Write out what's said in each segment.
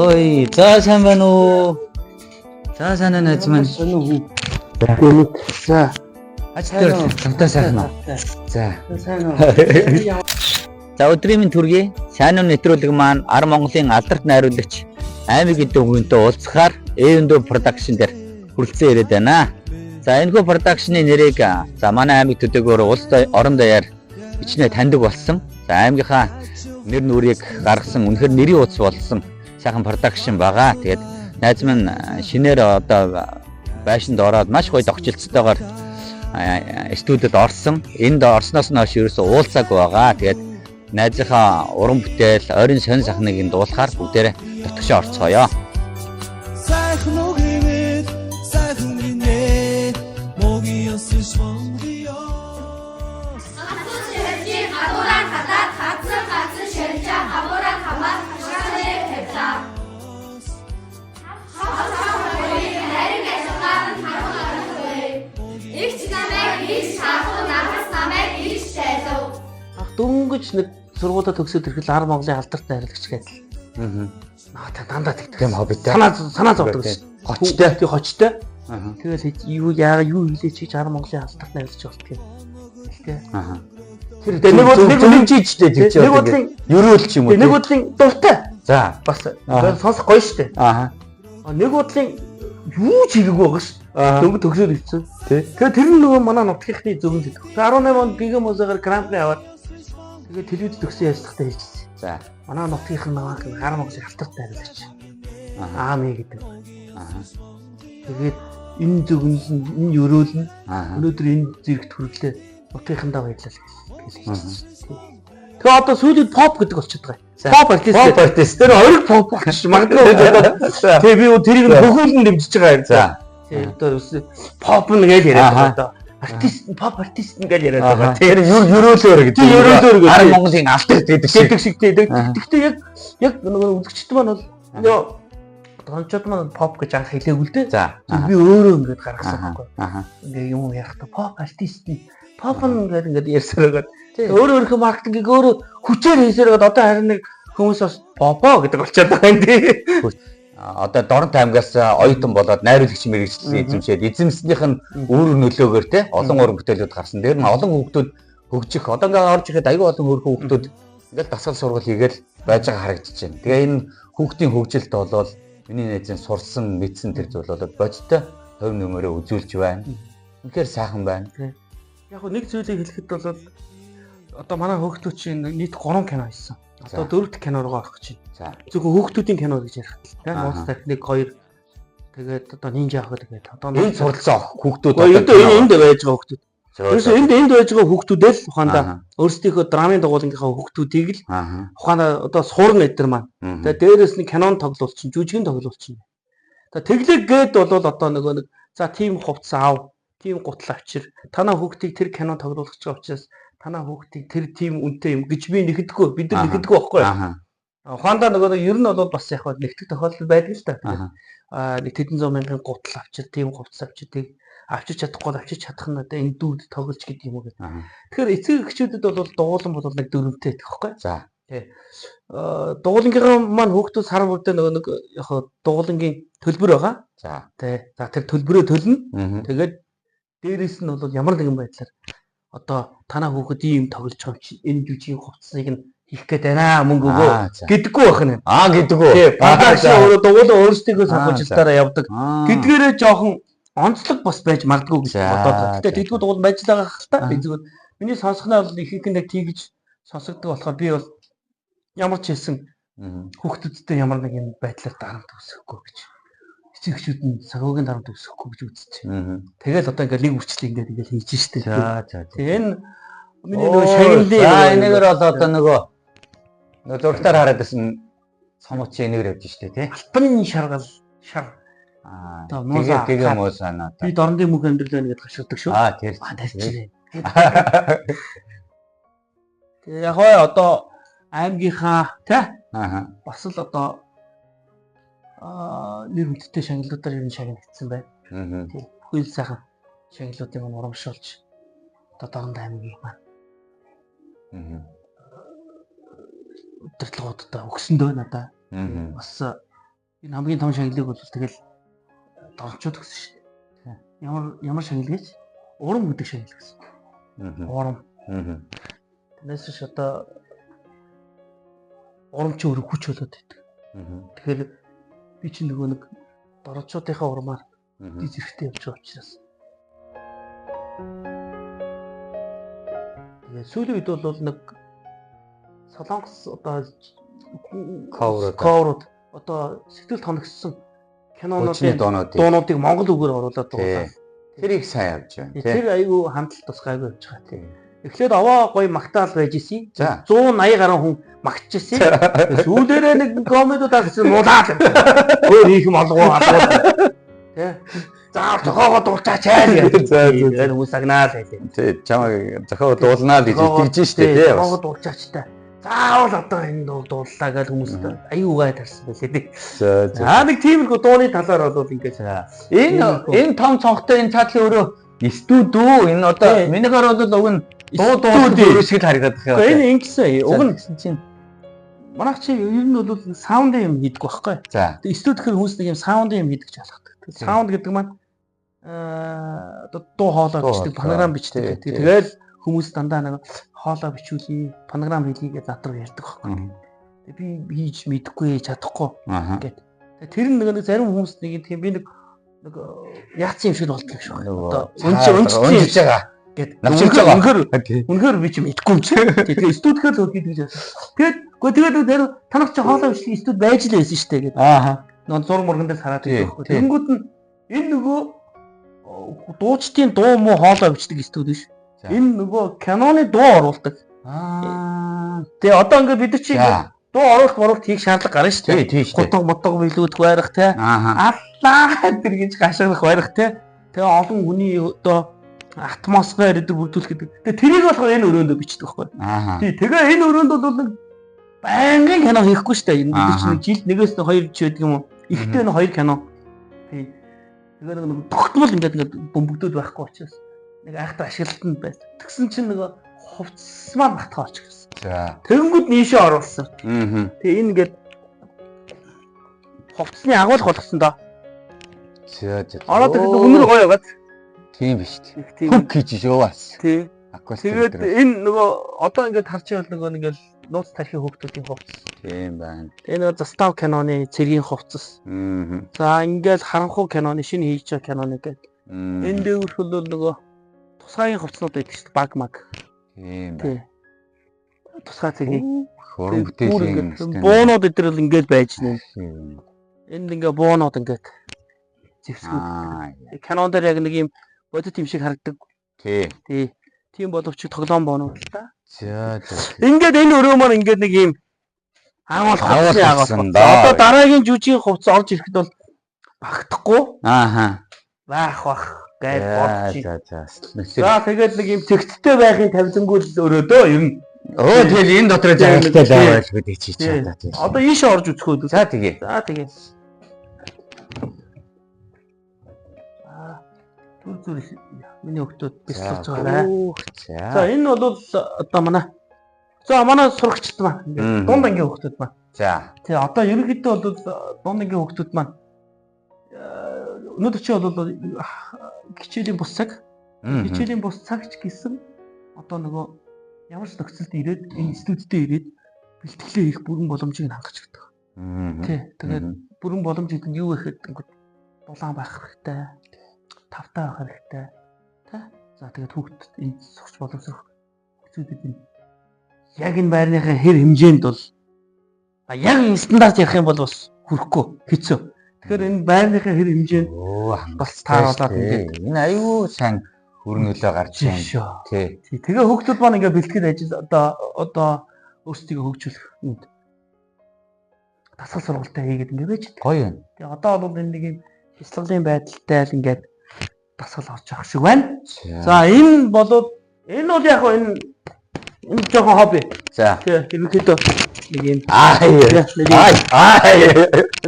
Ой, за сайн байна уу? За сайн байна уу маань. За. Ачтэр хамтаа сайхан уу? За. Сайн уу? За өдрийн минь төргий. Сайн уу нэвтрүүлэг маань Ар Монголын алдарт найруулагч Аймаг гэдэг хүнтэй уулзахаар Эвэндо продакшн дээр хүрэлцэн ирээд байна. За энэхүү продакшны нэрийг за манай аймаг төдөөгөөр улс орон даяар бичнээ таньдаг болсон. За аймгийнхаа нэр нүрийг гаргасан үнэхээр нэрийн утас болсон сайхан продакшн байгаа. Тэгээд найз минь шинээр одоо байшинд ороод маш гоё тогтчлцтойгоор студид орсон. Энд орсноос нь хойш ерөөсөө уулзаагүй байгаа. Тэгээд найзынхаа уран бүтээл, ойрын сонь сахныг энд дуулахаар бүгдээрээ дотгошоо орцгоё. Сайхан үгэмэд сайхан гинэ моги ёсш монгиё Хатсан ширхий хадуураар хатаад хатсан ширхий хадуураар хамаад хашааны тавьлаа. Харин ажиллагаа нь харуулсан. Игч намайг хийж шахуу нахас намайг хийж шайлав. Дөнгөж нэг сургуулаа төгсөөд ирэхэл Ар Монголын алдарт найруулагч гэдэг. Та дандаа тэгдэг. Тийм хоббитэй. Санаа зовдөг ш. Хочтой. Тий хочтой. Тэгэл юу хэлээч хийж Ар Монголын алдарт найруулагч болтгоо. Тэ. Тэр нэг бодлын чийчтэй тэгж нэг бодлын ерөөл ч юм уу. нэг бодлын дуртай. За Бас сонсох гоё штэ. Нэг бодлын юу ч хийгээгүй байгаа ш. Дөнгөж төгсөөд ирсэн. Тэгээ тэр нь нөгөө манай нутгийнхны зөвөн зэдэг. 18 онд гигэн мозоор гран-при аваад тэгээ телевиз төгсөн ажиллахтаа хийчихсэн. За. Манай нутгийнх нь нэг Ар Монголын алдарт найруулагч. Аами гэдэг. Тэгээд энэ зөвгөнс нь энэ өрөөл нь өнөөдөр энэ зэрэгт хүрлээ нутгийнхандаа баярлал гэсэн. Тэгээ одоо сүүлийн pop гэдэг болчиход байгаа. Pop артист. Тэр хориг pop болчих магадгүй. Тэгээ би тэрийг нь хөгөөлн дэмжиж байгаа юм. За. Тэгээ одоо pop нэг яриад байгаа одоо. Pop артист ингээл яриад байгаа. Тэр ерөөлөөр гэдэг. Ерөөлөөр гэдэг. Ар Монголын алдарт гэдэг шиг тийм. Гэхдээ яг нөгөө үзэгчд маань бол ёо тончод маань pop гэж анх хэлээгүй л дээ. За. Би өөрөө ингэж гаргасан байхгүй. Ингээ юм ярих та pop артист нь pop ингээд ярьсараад өөрөө өөрхөн маркетингийг өөрөө хүчээр хийсээрээд одоо харин нэг хүмүүс бас pop гэдэг болчиход байгаа юм тий. Одоо Дорнт аймгаас оюутан болоод найруулагч мэргэжлийн эзэмшээд эзэмснийх нь өөр нөлөөгөөр те олон уран бүтээлүүд гарсан. Тэр нь олон хүүхдүүд хөгжих одоо ингээд орж ирэхэд аюу олон хөрхөн хүүхдүүд ингээд дасгал сургал хийгээл байж байгаа харагдаж байна. Тэгээ энэ хүүхдийн хөгжилд болоод миний найзын сурсан мэдсэн тэр зүйл болоод бодтой хувь нэмэрээ үзүүлж байна. Үнэхээр сайхан байна. Яг нэг зүйлийг хэлэхэд бол одоо манай хүүхдүүд чинь нийт 3 кино хийсэн. Одоо 4 дахь кино руу орох гэж байна. За. Зөвхөн хүүхдүүдийн кино гэж ярих л тийм. Нууц техник 2 тэгээд одоо нинжа ах тэгээд одоо энэ суралцсан хүүхдүүд одоо энд байж байгаа хүүхдүүд. Ерөөсөө энд байж байгаа хүүхдүүдээ л ухаандаа өөрсдийнхөө драмын дугуулгынхаа хүүхдүүдийг л ухаандаа одоо суурна эдэр маань. Тэгээд дээрээс нь кинон тоглуулчин, жүжигэн тоглуулчин. Тэгээд теглэг гээд бол одоо нөгөө нэг за тим хувцас аав, тим гутал авчир. Танаа хүүхдийг тэр кино тоглуулах учраас танаа хүүхдийг тэр тим үнэтэй юм гэж би нэхэдэггүй. Бид нар нэхэдэггүй байхгүй. Ухаандаа нөгөө ер нь бол бас яг нэгтгэх тохиолдол байдаг л та. Нэг тэдэн зуун мянган гутал авчир, тим хувцас авчир тийг авчиж чадахгүй авчиж чадах нь одоо энэ дүүд тоглож гэдэг юм уу гэдэг. Тэгэхээр эцэг эхчүүдэд бол дуулан бол нэг дөрөвтэй байдаг байхгүй. За. Тий. Дуулангийнхаа маань хүүхдүүд сар бүрдээ нөгөө нэг яг дуулангийн төлбөр байгаа. За. Тий. За тэр төлбөрөө төлнө. Тэгээд дээрээс нь бол ямар нэгэн байдлаар одоо танаа хүүхэд ийм тоглож байгаа чи энэ жүжигийн хувцсыг нь хийх гээд байна мөнгө өгөө гэдэггүй байх нь. Гэдэггүй. Тий. Багш өөрөө дуулан өөрсдийнхөө санхүүжилтаараа явдаг. Гэдгээрээ жоохон онцлог бас байж магадгүй гэж бодоод. Гэтэ тэдгүү дуулан байж байгаа хэл та. Би зүгээр миний сонсохноо бол ихэнх нь тэгж сонсогддог болохоор би бол ямар ч хэлсэн хүүхдүүдтэй ямар нэгэн байдлаар дарамт өсөхгүй гэж. Эцэгчүүд нь сагуугийн дарамт өсөхгүй гэж үзэж байна. Тэгэл одоо ингээд нэг үрчлээ ингээд хийж штэ. За. Тэгээ энэ миний нөгөө шагналын энэгээр бол одоо нөгөө зургатаар хараад байсан цомоч энэгээр явж штэ тий. Альпны шар. Тэгээ муу санаа. Би дорнодын мөг амьдрал байна гэдээ гашуудаг шүү. Тэр. Тарчилээ. Тэгээ яг одоо аймгийнхаа тий бас л одоо нэр хүндтэй шагналуудаар ер нь шагнагдсан байна. Бүхэл сайхан шагналуудыг маань урамшуулж одоо Дорнод аймгийн маань удирдлагуудаа өгсөндөө надаа бас Энэ хамгийн том шагналыг бол тэгэл дорчод гэсэн шүү дээ. Ямар шагнал гэж? Урам гэдэг шагнал гэсэн. Урам. Тэрнээс ш одоо урам чи өөрөө хүч болоод байдаг. Тэгэхээр би чи нөгөө нэг дорчуудынхаа урмаар дид зэрэгтэй явж байгаа учраас. Тэгээ сүүлийн үед бол нэг Солонгос одоо cover одоо сэтгэл тоногссон кинонуудын дуунуудыг монгол үгээр оруулаад дуулаа. Тэр их сайн явж байна. Тэр айгүй хамталт бас гайгүй явж байгаа тийм. Эхлээд аваа гоё магтаал байж исэн. 180 гаруй хүн магтчихсэн. Сүүлдээ нэг комедиудаа гэсэн нуулаад. Өөр их юм олгоо алгуу. Тэ. За зохиогоо дуулчаач гэж. Тэгээд хүмүүс агнаад байлээ. Тий, чамайг зохиогоо дуулнаа гэж итгэж штэ тий. Зохиогоо дуулчаач та. Заавал одоо энэ дууллаа гэж хүмүүст аюу гай тарсан байлээ тий. За нэг тиймэрхүү дууны талаар бол ингэж энэ том цонхтой энэ цаатлын өөрөө студ үү? Энэ одоо минийхээр бол уг нь дуу шиг харагдаад байгаа. Энэ ингэсэн. Уг нь гэсэн чинь манайх чи ер нь бол саундын юм хийдэг байхгүй. За. Тэгээ студ гэхэр хүмүүс нэг юм саундын юм хийдэг ч ялгадаг. Саунд гэдэг маань одоо дуу хоолой бичдэг, фонограм бичдэг. Тэгээд хүмүүс дандаа нэг хоолой бичүүлээ, фонограм хийлий гэж задраг ярьдаг байхгүй. Тэгээ би хийж мэдэхгүй, чадахгүй гэдэг. Тэр нэг зарим хүмүүс нэг тийм би нэг яац юм шиг болдог шүү. Одоо өнчж байгаа гэд. Үнэхээр би ч мэдэхгүй юм чи. Тэгээ студигээр л хийдэг гэж. Тэгээд танах чи хоолой бичлэг студ байж л байсан шүү дээ гэдэг. Нөө зур мөргөн дээр хараад байдаг байхгүй. Тэнгүүд нь энэ нөгөө дуучдын дуу муу хоолой бичдэг студ биш. Энэ нөгөө киноны дуу оруулдаг. Тэгээ одоо ингээд бид чи дуу оруулалт хийх шаардлага гарна шүү дээ. Тийм шүү. Гутг мотог билүүд байрах те. Аллаа тэр гэж гашгах байрах те. Тэгээ олон хүний одоо атмосфер өдр бүрдүүлэх гэдэг. Тэгээ тэрийг болохоор энэ өрөөндөө бичдэг байхгүй. Тий. Тэгээ энэ өрөөнд бол нэг байнгын кино хийхгүй шүү дээ. Энэ чинь жилд нэгээс нь 2 ч байдаг юм уу? Ихтэй нь 2 кино. Тий. Тэгээ нэг тогтмол ингээд бөмбөгдөөд байхгүй учраас нэг айхтар ашиглалтанд байд. Тэгсэн чинь нэг хувцсмаар батгаа очих гэсэн. За. Тэнгүүд нийшээ оруулсан. Тэгээ энэ ингээд хувцсны агуулга болгосон доо. За. Ороод тэгээд өнөр гоё яваад. Тийм биш. Хөг хийж яваас. Тий. Тэгээд энэ нөгөө одоо ингээд харж байгаа нөгөө ингээд нууц тархи хөөгтүүдийн хувцас. Тийм байна. Энэ нөгөө Застав киноны цэргийн хувцас. За ингээд харанхуй киноны шинэ хийж байгаа киноны гэдэг. Энэ дээгүүрх бол нөгөө тусгайын хувцснууд байдаг шүү дээ. Баг маг. Тийм байна. Тусгай цэргийн хөрөн бүтээлийн буунууд өдрөл ингээд байж нэ. Энд ингээ буунууд ингээд зэвсгүүд. Кинон дээр яг нэг юм бодит юм шиг харагдаг. Тий. Тийм боловч тоглоом боонууд л та. За. Ингээд энэ өрөө маань ингээд нэг юм агуулсан. Одоо дараагийн жүжигний хувцас орж ирэхэд бол багтахгүй. Баах гэж бодчих. За тэгээд нэг юм тэгттэй байхын тавьсангүй л өрөөдөө ер нь. Тэгээд энэ дотор жаргалтай л байл гэдэг чи чадаа тийм. Одоо ийшээ орж үзэхөө. За тэгээ. Түр миний өгтөд бэлтгэж байгаа. За энэ бол одоо манай сурагчд маань дунд ангийн өгтөд маань. За. Тэгээ одоо ерөнхийдөө бол дунд ангийн өгтөд маань өнөөдөр чи бол хичээлийн бус цаг. Хичээлийн бус цагч гэсэн одоо нөгөө ямар ч нөхцөлд ирээд энэ студидд ирээд бэлтгэлээ хийх бүрэн боломжийг хангаж өгдөг. Тий. Тэгээд бүрэн боломж гэдэг нь юу вэ гэхэд дулаан байх хэрэгтэй. Тавтай байх хэрэгтэй. Тэ? За тэгээд хүүхдэд энэ согч боловсрох хэцүүдэд энэ яг энэ байрныхаа хэр хэмжээнд бол яг энэ стандарт ярих юм бол бас хүрэхгүй хэцүү. Тэгэхээр энэ байрныхаа хэр хэмжээнд бас тааруулаад энэ аюу сайн хөрнөлөө гарч байна. Тий. Тэгээ хүүхдүүд маань ингээ бэлтгэл ажил одоо өөрсдийгөө хөгжүүлэх үед дасгал сургалтаа хийгээд ингээ байж байгаа. Гоё юм. Тэгээ одоо бол энэ нэг юм хяслаглын байдалтай л ингээд дасгал орж авах шиг байна. За энэ бол яг энэ жоохон хобби. За. Тэгээ ерөнхийдөө нэг юм энэ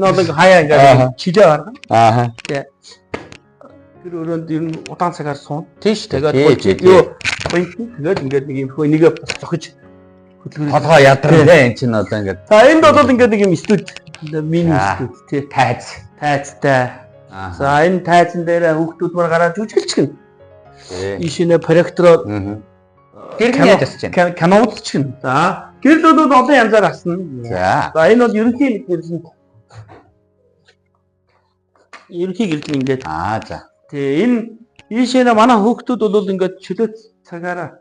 бол хаяа ингээд чилээ гаргана. Тэгээ тэр өрөөнд ер нь удаан цагаар суун. Тийш. Тэгээд юу тэгээд ингээд нэг юм хөө нэгэ зохиж хөдөлгөөн толгой ядраа энэ чинь одоо ингээд. За энд бол ингээд нэг юм студ Мини студ тий. Тайцтай. За энэ тайзан дээр хүүхдүүд мөр гараад жүжиглчихнэ. Ийшээ проектороор гэр яаж асч байна? Кино үзчихнэ. За гэрлүүд олон янзаар асна. За энэ бол ерөнхий гэрлэн. Ерөнхий гэрлэн ингээд. За. Тий энэ ийшээ манай хүүхдүүд бол ингээд чөлөөт цагаараа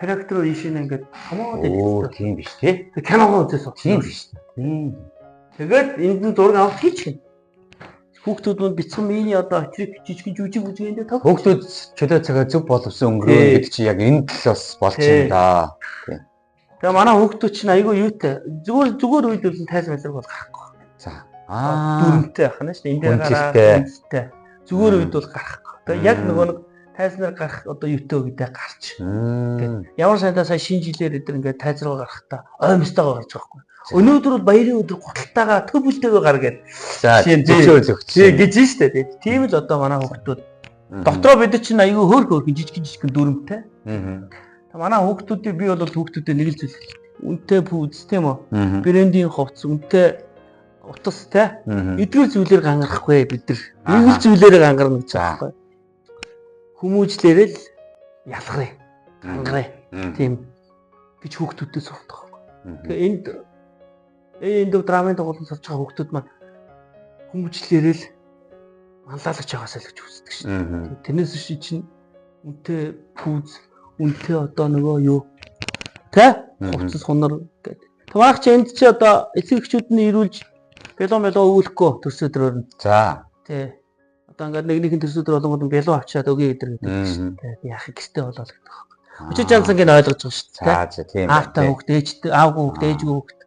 проектороор ийшээ ингээд хамаад идэх. Тийм биш тий. Киногоо үзээс. Тийм биш. Тэгээд энд нь зураг авах хийчихнэ. Хүүхдүүд нь бицхан миний одоо очрыг жижиг үжигэндээ тав. Хүүхдүүд чөлөө цагаа зөв боловсон өнгөрөө гэдэг чи яг энэ л бас болж байна да. Тэгээ манай хүүхдүүд чинь айгүй юутай. Зүгээр үед бол тайз мэдрэг бол гарахгүй. За. Дүрмтэй байх нь шүү дээ. Энд дээр гараад зүгээр үед бол гарахгүй. Тэгээ яг нөгөө нэг тайзнаар гарах одоо юутэй үедээ гарч. Ямар санаа сая шинэ жилээр эдэр ингээд тайз руу гарахтаа оймстойгоо гарч байгаа байхгүй. Өнөөдөр бол баярын өдөр гуталтайгаа төв бүлтэйгээ гар гээд. За зөвшөөрөл өгч. Тий гэж штэ. Тийм л одоо манай хүүхдүүд дотроо бид чинь айгүй хөөх жижиг дүрмтэй. Манай хүүхдүүдийг би бол хүүхдүүдэд нэг л зүйл. Үнэтэй пүүз тийм үү? Брендийн хувцас үнэтэй утас те. Эдгээр зүйлээр гангарахгүй бид нар. Нэг л зүйлээр гангарна гэж байгаа байхгүй. Хүмүүжлээрээ л ялгарыг. Гангарыг. Тийм гэж хүүхдүүдэд сурдаг байхгүй. Тэгээ энд драмын тоглолт сурж байгаа хүүхдүүд маань хүмүүжлээрээ л манлайлагч байгаасаа л гэж үздэг шин. Тэрнээс чинь үнэтэй пүүз, үнэтэй одоо нөгөө юу тэ хувцас хунар гэдэг. Таваач энд чи одоо эцэг эхчүүд нь ирүүлж бэлон өгөхгүй төсөөдрөөр нь. За. Тэ. Одоо ингээд нэгнийхэн төсөөдөр болгоод бэлон авчаад өгье гэдэг шин. Тэ яах гэстэй болоо л гэдэг байна. Өчиг жансангийн ойлгож байгаа шин. За тийм. Аавтай хүүхд, ээжтэй, аавгүй хүүхд, ээжгүй хүүхд.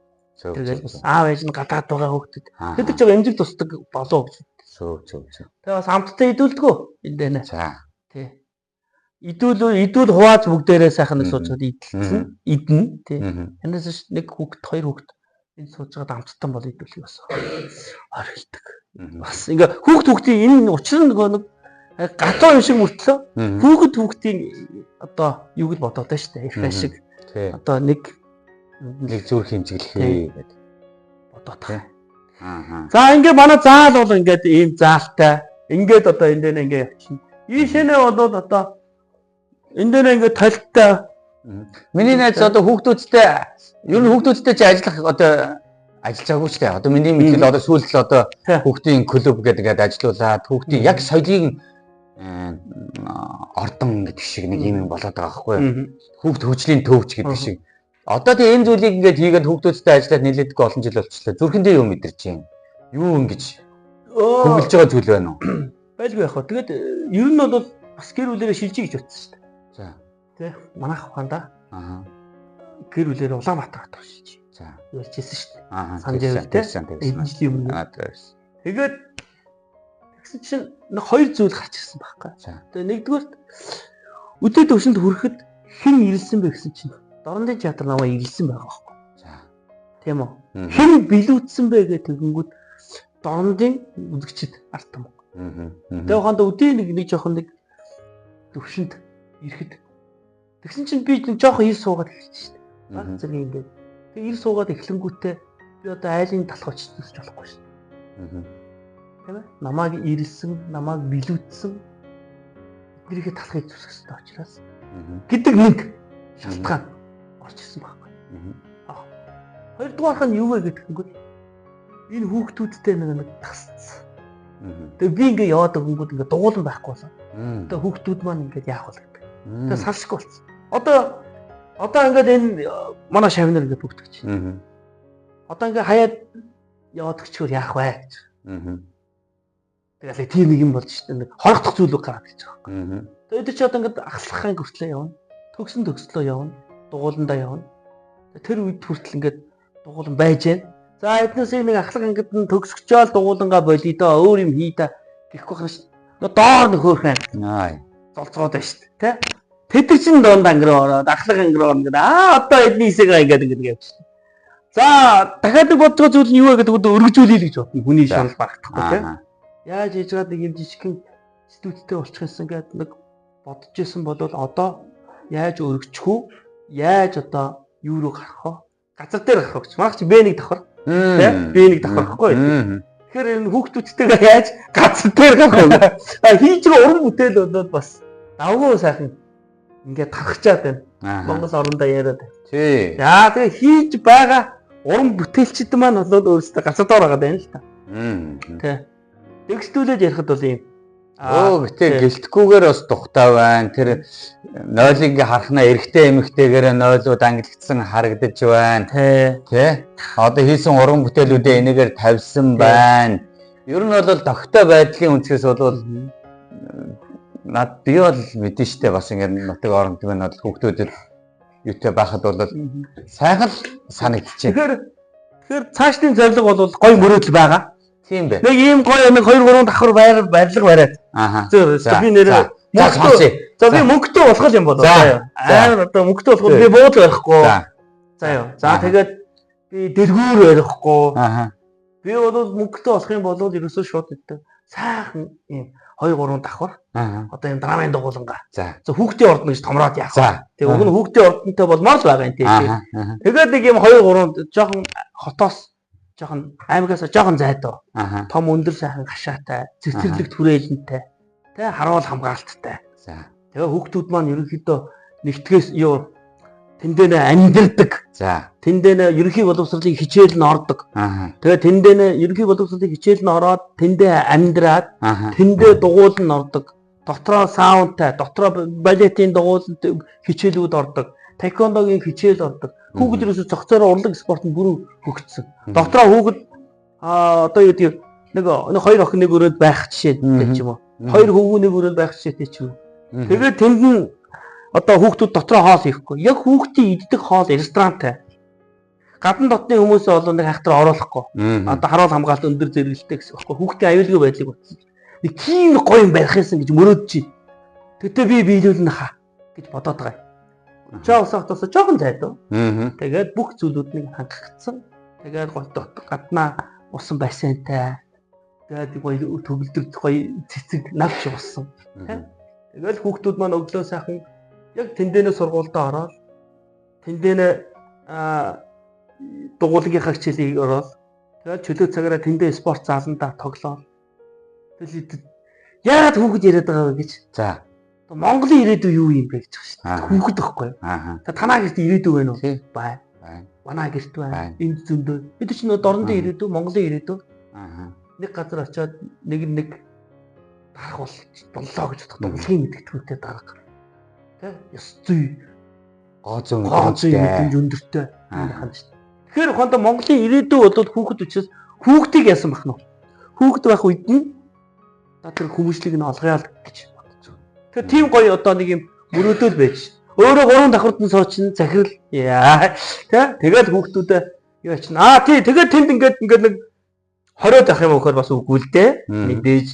Тэгээд аав ээж нь гадаад байгаа хүүхдэд тэд ч амжилт тусдаг болоо гэж. Зөв. Тэгээ бас хамтдаа идүүлдэггүй энэ дэнэ. За. Тий. Идүүл хувааж бүгдээрээ сайхан нэг суужгаад идэлцэн. Идэн тий. Энэс нэг хүүхд, хоёр хүүхд энэ суужгаад хамтдаа бол идүүлэх бас орхилдог. Бас ингээ хүүхдийн энэ учир нь нөгөө нэг гатуу юм шиг мөртлөө хүүхдийн одоо юуг л бодоод байна шүү дээ. Их ашиг. Одоо нэг зүрх хэмжиглэхээ гэдэг бодоод байна. За ингээ манай заал бол ингээд ийм заалтай. Ингээд одоо энэ дээр ингээ явчихна. Ийшэнэ бол одоо энэ дээр ингээ толттой. Миний найз одоо хүүхдүүдтэй ер нь хүүхдүүдтэй чи ажиллах одоо ажиллажаагүй ч дээ. Одоо миний мэдлэл одоо сүүлд л одоо хүүхдийн клуб гэдэг ажиллаулаад хүүхдийн яг соёлыг ордон гэдэг шиг нэг юм болоод байгаа байхгүй юу? Хүүхд хөгжлийн төвч гэдэг шиг. Одоо тийм энэ зүйлийг ингээд хийгээд хүүхдүүдтэй ажиллаад нэлээдгүй олон жил болчихлоо. Зүрхэндээ юу мэдэрч юм? Юу ингэж хөвлөж байгаа зүйл байна уу? Байлгүй яах вэ? Тэгээд ер нь бол бас гэр бүлээрээ шилжиж гэж утсан шүү дээ. За. Тэ манайх ухаандаа гэр бүлээрээ Улаанбаатар хот шилжиж. За. Ярьжсэн шүү дээ. Санаж явсан эдэн жилийн өмнө. Тэгээд тэгсэн чинь нэг хоёр зүйл гарч ирсэн байхгүй. За. Тэгээд нэгдүгээр өдөө төвшөнд хүрэхэд хэн ирэлсэн бэ гэсэн чинь Дорнодын театр намайг ирэлсэн байгаа байхгүй. За. Тийм үү? Хэн билүүдсэн бэ гэх тэгэнгүүт Дорнодын үзэгчд ард юм. Тэгээ ухаандаа өдөө нэг жоохон нэг төвшөнд ирэхэд тэгсэн чинь би нэг жоохон ир суугаад эхэлсэн шүү дээ. Баг зэрэг ингээд. Тэгээ ир суугаад эхлэнгүүтээ би одоо айлын талх очиж болохгүй шүү дээ. Тийм ээ? Намайг ирэлсэн, намайг билүүдсэн эднэрийнхээ талхыг зүсэх хэрэгтэй учраас гэдэг нэг шалтгаан орж ирсэн байхгүй. Хоёрдугаарх нь юу вэ гэхэд энэ хүүхдүүдтэй нэг тасцсан. Тэгээ би ингээ яваад өгөнгүүд ингээ дугуулan байхгүй болсон. Тэгээ хүүхдүүд маань ингээ яах вэ гэдэг. Тэгээ салшгүй болсон. Одоо ингээд энэ манай шавнар ингээ бүгдгч. Одоо ингээ хаяад яваад өгчгөр яах вэ гэж. Тэгээ тийм нэг юм болж штэ нэг хорогдох зүйл гараад ирж байгаа байхгүй. Тэгээ чи одоо ингээ ахлахын хүртлээ явна. Төгслөө явна. Дугууландаа явна. Тэр үед хүртэл ингээд дугуулан байж гэн. За эднээс нэг ахлах ингээд төгсгчөөл дугуулангаа болий доо өөр юм хий та гэхгүй хаш. Доор нэг хөөхөн. Золцоод байна шүү дээ. Тэд чинь доонд ангираа ороод ахлах ангираа орно гэдэг. Одоо эдний хэсэгээ ингээд явчихсан. За дахиад нэг бодгоо зүйл нь юу вэ гэдэг өргөжүүлээ л гэж бодно. Хүний шанал багтахгүй тийм. Яаж хийж байгаа нэг юм жижигхэн студидтэй болчихсон гэдэг нэг бодож исэн бол одоо яаж өргөчих вэ? Яаж одоо юу руу гарах вэ? Газар дээр гарах вэ? Маргач Б1 давхар Би нэг давхархгүй. Тэгэхээр энэ хүүхдүүдтэйгээ яаж газар дээр гарах вэ? Хийж байгаа уран бүтээл болоод бас давгүй сайхан ингээд тархачаад байна. Монгол орондоо яриад. Тий. Яа тэгээ хийж байгаа уран бүтээлчд маань болоод өөрсдөө газар доор байгаа байна л та. Тий. Текстүүлээд ярихад бол ийм гэтээ гэлтгүүгээр бас тухтай байна. Тэр нойлыг харахна эрэгтэй эмэгтэйгээр нойлууд ангилагдсан харагдаж байна. Тэ. Одоо хийсэн уран бүтээлүүдээ энэгээр тавьсан байна. Ер нь бол тогтой байдлын үнцгээс бол би бол мэдэн штэ бас ингээд нутаг оронд маань бол хүүхдүүдэд юутай байхад бол сайхан санагдчихэ. Тэгэхээр цаашдын зорилго бол гоё мөрөөдөл байгаа. Тийм бэ. Нэг ийм гоё нэг 2 3 давхар барилга бариад. Би нэрээ за би мөнгөтэй болох юм болоо. Амар одоо мөнгөтэй болох би буудал барихгүй. За ёо. За тэгээд би дэлгүүр барихгүй. Би бол мөнгөтэй болох юм бол ерөөсөө шууд өгдөг. Сайхан ийм 2 3 давхар. Одоо ийм драмын дугууланга. За хүүхдийн орд нэг томроод яах вэ? Тэгээ уг нь хүүхдийн ордонтой болмоор л байгаа юм тийм. Тэгээд нэг ийм 2 3 жоохон хотоос жоохон аймагаас жоохон зайдуу. Том өндөр сайхан гашаатай, цэцэрлэг түрээлэнтэй, тэ харуул хамгаалттай. За. Тэгээ хүүхдүүд маань ерөнхийдөө нэгтгэс тэндээ амьдэрдэг. За. Тэндээ ерөнхий боловсролын хичээл нь ордог. Тэгээ тэндээ ерөнхий боловсролын хичээл нь ороод тэндээ амьдраад тэндээ дугуйл нь ордог. Дотроо саундтай, дотроо балетийн дугуйланд хичээлүүд ордог. Таеквондогийн хичээл ордог. Хүүхэд ерөөсө цогцороо урлаг спортод бүрэн хөгжсөн. Дотроо хүүхэд одоо юу гэдэг нэг 2 охин нэг өрөөнд байх жишээтэй ч юм уу. 2 хөвгүү нэг өрөөнд байх жишээтэй ч юм уу. Тэгээд тэнд нь одоо хүүхдүүд дотроо хоол ихгүй. Яг хүүхдийн иддэг хоол ресторантай. Гадна дотны хүмүүс бол нэг хайхтар оруулахгүй. Одоо харуул хамгаалалт өндөр зэрэгэлтэй гэсэн баггүй. Хүүхдийн аюулгүй байдлыг утсан. Нэг тийм гоё юм байх юмсан гэж мөрөөдөж чинь. Тэгтээ би биелүүлнэ хаа гэж бодоод байгаа. Чаасахтаас жоохон зайдуу. Тэгээд бүх зүйлүүднийг хангагдсан. Тэгээд гаднаа усан бассейнтай. Тэгээд гоё төгөлдөр гоё цэцэг навч болсон. Тэгээд хүүхдүүд маань өглөө сайхан яг тэндэнэ сургуультай ороод тэндэнэ дугуулгийнхаа хичээлийг ороод тэгээд чөлөө цагаараа тэндээ спорт зааланда тоглоод тэгээд яагаад хүүхэд яриад байгаа вэ гэж. За Монголын ирээдүй юу юм бэ гэж байна шүү дээ. Хүүхэд байхгүй. За танаа гэрт ирээдүй байна уу? Бай. Манай гэрт байна. Энд зөндөө. Бид чинь дорнодын ирээдүй, Монголын ирээдүй. Нэг газар очиод нэг дарах боллоо гэж бодох. Монголын мэдгэдэгтэй дарга. Тэ? Ёс зүй. Гоо зүй мэдэмж өндөртэй юм хань шүү дээ. Тэгэхээр хондоо Монголын ирээдүй болоод хүүхэд учраас хүүхдийг яасан бах нь. Хүүхэд байх үед нь тэр хүмүүжлийг нь олгоё л гэж. Тэгэхээр тийм гоё одоо нэг юм мөрөөдөл байж. Өөрөө 3 давхарт нь суучин захирал яа. Тэгээд хүүхдүүдээ юу ачна. Тий тэгээд тэнд ингээд нэг 20 дах юм өгөхөр бас үгүй л дээ. Мэдээж.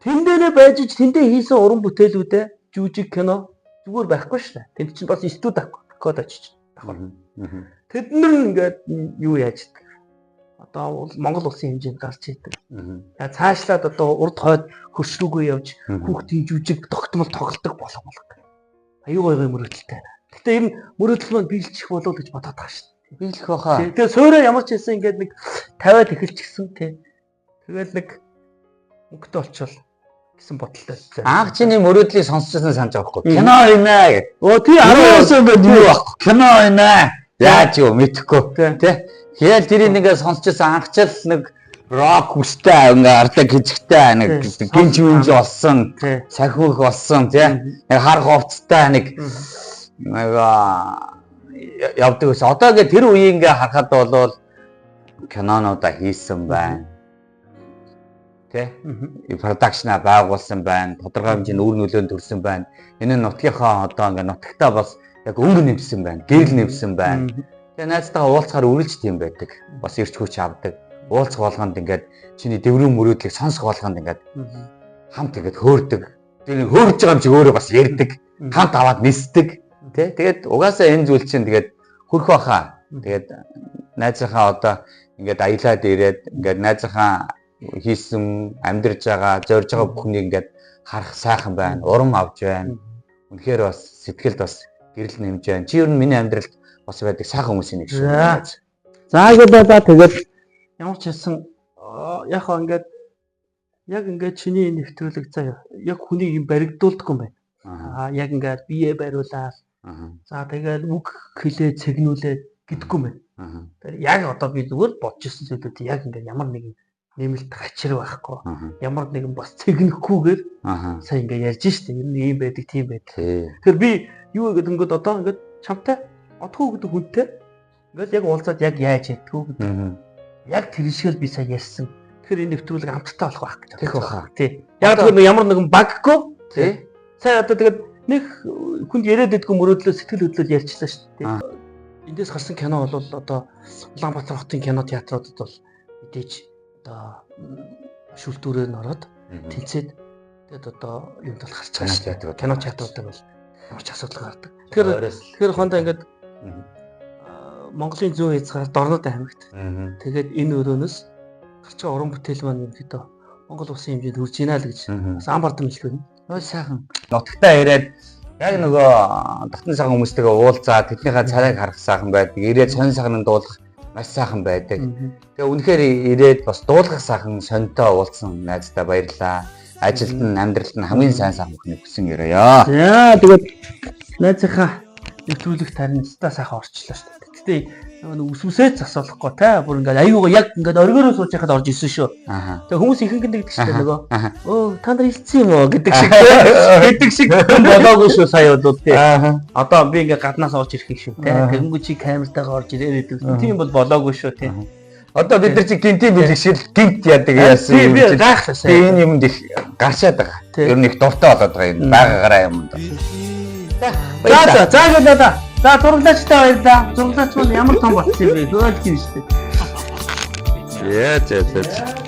Тэндээ байж тэндээ хийсэн уран бүтээлүүдээ жүжиг кино зүгээр байхгүй шүү дээ. Тэнд чинь бас студ код очиж давхар. Тэд нар ингээд юу яаж одоо Монгол улсын хэмжээнд гарч идэг. Цаашлаад одоо урд хойд хөрш рүүгээ явж хүүхдийн жүжиг тогтмол тоглодог болох болго. Аюу гой мөрөөдөлтэй. Гэтэ ер нь мөрөөдөл маань биелчих болоо гэж бодоод байгаа шүү дээ. Биелэх баха. Тэгээ суураа ямар ч хэлсэн ингээд нэг 50-аад эхэлчихсэн тий. Тэгэл нэг мөнгөтэй болчихвол гэсэн бодолтой. Анх чиний мөрөөдлийг сонсчихсан санаж байгаа байхгүй. Кино хийнэ гэх. Тий 10-аас ингээд юу байхгүй. Кино хийнэ. Яаж юу мэдэхгүй тий. Тэгэл тэрийг нэгээ сонсчихсан анхчил нэг рок үстэй ингээ ардаг хизгтэй нэг гинж юмж олсон сахиух олсон тий яг хар ховцтой нэг явдаг ус одоо ингээ тэр үеийг ингээ харахад болвол кинонуудаа хийсэн байна тий продакшна байгуулсан байна тодорхой хэмжээний үр нөлөөнд төрсэн байна энэ нутгийнхаа одоо ингээ нутагтаа бас яг өнгө нэмсэн байна гэрэл нэмсэн байна тэгээ найзтайгаа уулзахаар үргэлж тийм байдаг бас ирч хүч авдаг уулзах болгонд ингээд чиний дэврэн мөрөөдлийг сонсох болгонд ингээд хамт ингээд хөөрдөг. Тэгээд хөөрж байгаа юм чи өөрөө бас ярьдаг. Хамт аваад нисдэг. Тэ? Тэгээд угаасаа энэ зүйл чинь тэгээд хөрх баха. Тэгээд найзынхаа одоо ингээд аялаад ирээд ингээд найзынхаа хийсэн амьдарч байгаа, зорж байгаа бүхнийг ингээд харах сайхан байна. Урам авч байна. Үнэхээр бас сэтгэлд бас гэрэл нэмж байна. Чи ер нь миний амьдралд бас байдаг сайхан хүмүүсийн нэг шүү. За тэгээд ямар ч хэлсэн яг хоо ингээд яг ингээд чиний нэвтрүүлэг заяа яг хүнийг юм баригдуулдаггүй юм байна. Яг ингээд бие бариулаад за тэгээд үг хэлээ цэгнүүлээ гэдэггүй юм байна. Тэр яг одоо би зүгээр бодож ирсэн зүйлүүд яг ингээд ямар нэгэн нэмэлт хачир байхгүй. Ямар нэгэн бас цэгнэхгүйгээр сая ингээд ярьж штэ. Ийм байдаг, тийм байдаг. Тэгэхээр би юу гэдэг ингээд одоо ингээд чамтай отхоо гэдэг хүнтэй ингээд яг уулзаад яг яаж ядгүү гэдэг. Яг тэр шигэл би сая ярьсан. Тэгэхээр энэ нэвтрүүлэг амттай болох байх гэж. Тэг баха. Тий. Яг тэр ямар нэгэн баггүй. Тий. Сая одоо тэгээд нэг хүнд яриад идэггүй мөрөөдлөө сэтгэл хөдлөл ярьчлаа шүү дээ. Эндээс гарсан кино бол одоо Улаанбаатар хотын кино театруудад бол мэдээж одоо шүлтүүрээр нь ороод тэнцээд тэгээд одоо юунд бол гарч байгаа шүү дээ. Кино театруудад бол ямар ч асуудал гардаг. Тэгэхээр хондоо ингээд Монголын зүүн хязгаар Дорнод аймагт. Тэгээд энэ өрөөнөөс гарч байгаа уран бүтээл маань ерөнхийдөө Монгол улсын хэмжээнд хүрч ийна л гэж ам бардам хэлэх байна. Ой сайхан. Нутагтаа ирээд яг нөгөө татны сайхан хүмүүстэйгээ уулзаад тэднийхээ царайг харах сайхан байдаг. Ирээд сонин сайхныг дуулах маш сайхан байдаг. Тэгээ үнэхээр ирээд бас дуулах сайхан сонтой уулзсан найздаа баярлаа. Ажилд нь амьдралд нь хамгийн сайн сайхан бүхнийг хүсэн өрөөё. За тэгээд найзынхаа нэвтрүүлэг таринстаа сайхан орчлоо шүү дээ. Гэтэ нэг үсвсээ засуулахгүй та бүр ингээд аюугаа яг ингээд оргиороо сууж яхад орж исэн шүү. Тэгээ хүмүүс ихэнх нь гэдэг чинь нөгөө та нар илцсэн юм уу гэдэг шиг болоогүй шүү сая бол тий. Одоо би ингээд гаднаас орж ирэх шүү тий. Тэгэнгүүт чи камертайгаа орж ирээд гэдэг. Тийм бол болоогүй шүү тий. Одоо бид нар чи гинти бэлгшил гинт яадаг яасан юм чи гайхлаа. Энэ юмд их гарчаад байгаа. Ер нь их дуртай болоод байгаа юм байгаагаараа юмд. За зурглаачтай баярлаа. Зурглаач бол ямар том болсон юм бэ? Хөөлж юм шүү дээ. Яа.